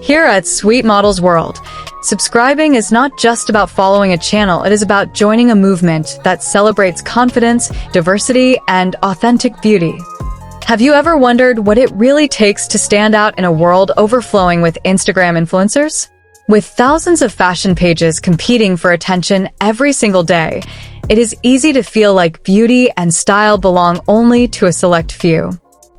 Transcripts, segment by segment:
Here at Sweet Models World, subscribing is not just about following a channel, it is about joining a movement that celebrates confidence, diversity, and authentic beauty. Have you ever wondered what it really takes to stand out in a world overflowing with Instagram influencers? With thousands of fashion pages competing for attention every single day, it is easy to feel like beauty and style belong only to a select few.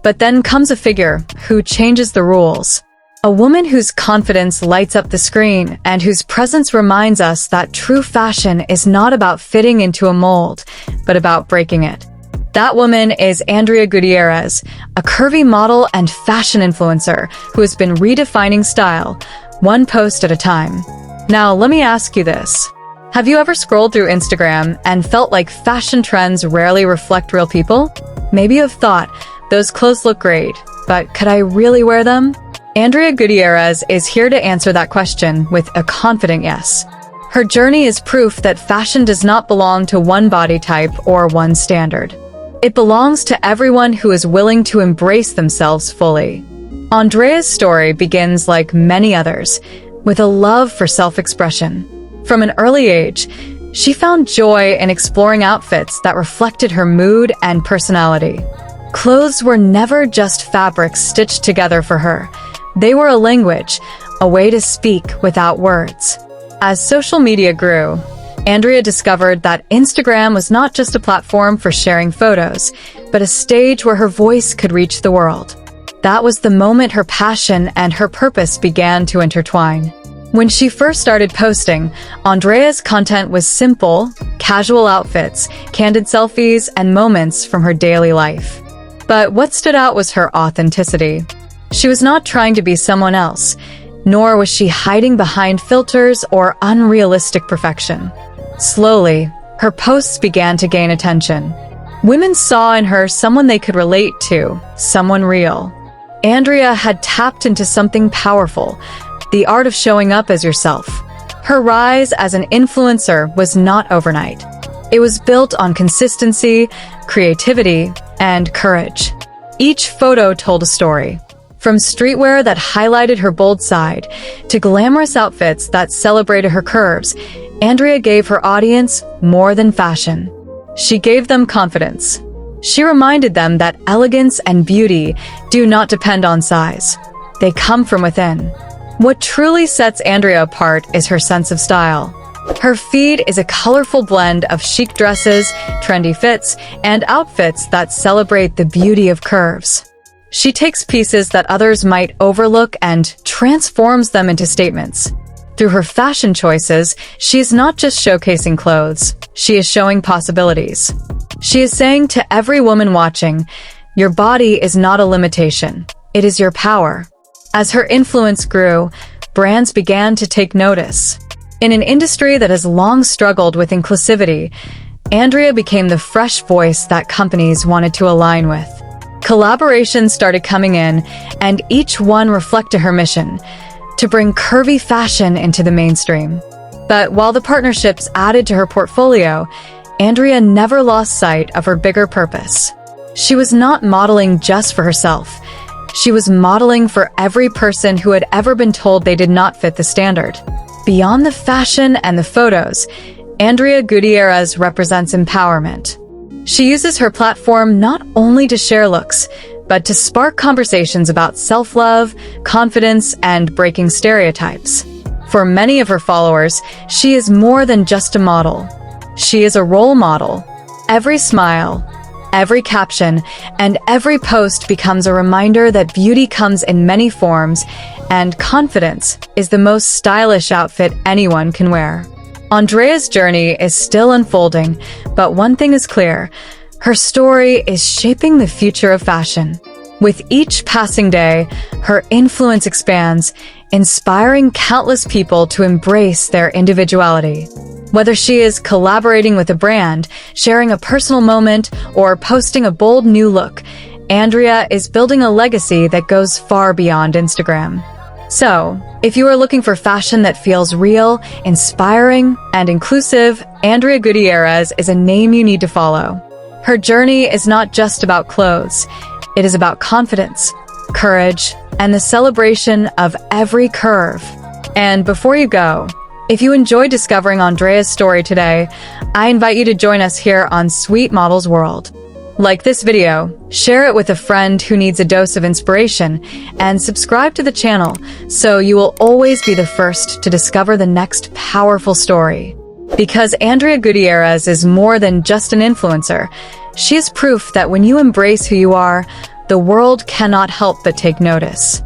But then comes a figure who changes the rules. A woman whose confidence lights up the screen and whose presence reminds us that true fashion is not about fitting into a mold, but about breaking it. That woman is Andrea Gutierrez, a curvy model and fashion influencer who has been redefining style, one post at a time. Now, let me ask you this. Have you ever scrolled through Instagram and felt like fashion trends rarely reflect real people? Maybe you've thought, those clothes look great, but could I really wear them? Andrea Gutierrez is here to answer that question with a confident yes. Her journey is proof that fashion does not belong to one body type or one standard. It belongs to everyone who is willing to embrace themselves fully. Andrea's story begins like many others, with a love for self-expression. From an early age, she found joy in exploring outfits that reflected her mood and personality. Clothes were never just fabrics stitched together for her. They were a language, a way to speak without words. As social media grew, Andrea discovered that Instagram was not just a platform for sharing photos, but a stage where her voice could reach the world. That was the moment her passion and her purpose began to intertwine. When she first started posting, Andrea's content was simple, casual outfits, candid selfies, and moments from her daily life. But what stood out was her authenticity. She was not trying to be someone else, nor was she hiding behind filters or unrealistic perfection. Slowly, her posts began to gain attention. Women saw in her someone they could relate to, someone real. Andrea had tapped into something powerful, the art of showing up as yourself. Her rise as an influencer was not overnight. It was built on consistency, creativity, and courage. Each photo told a story. From streetwear that highlighted her bold side to glamorous outfits that celebrated her curves, Andrea gave her audience more than fashion. She gave them confidence. She reminded them that elegance and beauty do not depend on size. They come from within. What truly sets Andrea apart is her sense of style. Her feed is a colorful blend of chic dresses, trendy fits, and outfits that celebrate the beauty of curves. She takes pieces that others might overlook and transforms them into statements. Through her fashion choices, she is not just showcasing clothes, she is showing possibilities. She is saying to every woman watching, your body is not a limitation, it is your power. As her influence grew, brands began to take notice. In an industry that has long struggled with inclusivity, Andrea became the fresh voice that companies wanted to align with. Collaborations started coming in, and each one reflected her mission, to bring curvy fashion into the mainstream. But while the partnerships added to her portfolio, Andrea never lost sight of her bigger purpose. She was not modeling just for herself. She was modeling for every person who had ever been told they did not fit the standard. Beyond the fashion and the photos, Andrea Gutierrez represents empowerment. She uses her platform not only to share looks, but to spark conversations about self-love, confidence, and breaking stereotypes. For many of her followers, she is more than just a model. She is a role model. Every smile, every caption, and every post becomes a reminder that beauty comes in many forms, and confidence is the most stylish outfit anyone can wear. Andrea's journey is still unfolding, but one thing is clear. Her story is shaping the future of fashion. With each passing day, her influence expands, inspiring countless people to embrace their individuality. Whether she is collaborating with a brand, sharing a personal moment, or posting a bold new look, Andrea is building a legacy that goes far beyond Instagram. So, if you are looking for fashion that feels real, inspiring, and inclusive, Andrea Gutierrez is a name you need to follow. Her journey is not just about clothes. It is about confidence, courage, and the celebration of every curve. And before you go, if you enjoyed discovering Andrea's story today, I invite you to join us here on Sweet Models World. Like this video, share it with a friend who needs a dose of inspiration, and subscribe to the channel so you will always be the first to discover the next powerful story. Because Andrea Gutierrez is more than just an influencer, she is proof that when you embrace who you are, the world cannot help but take notice.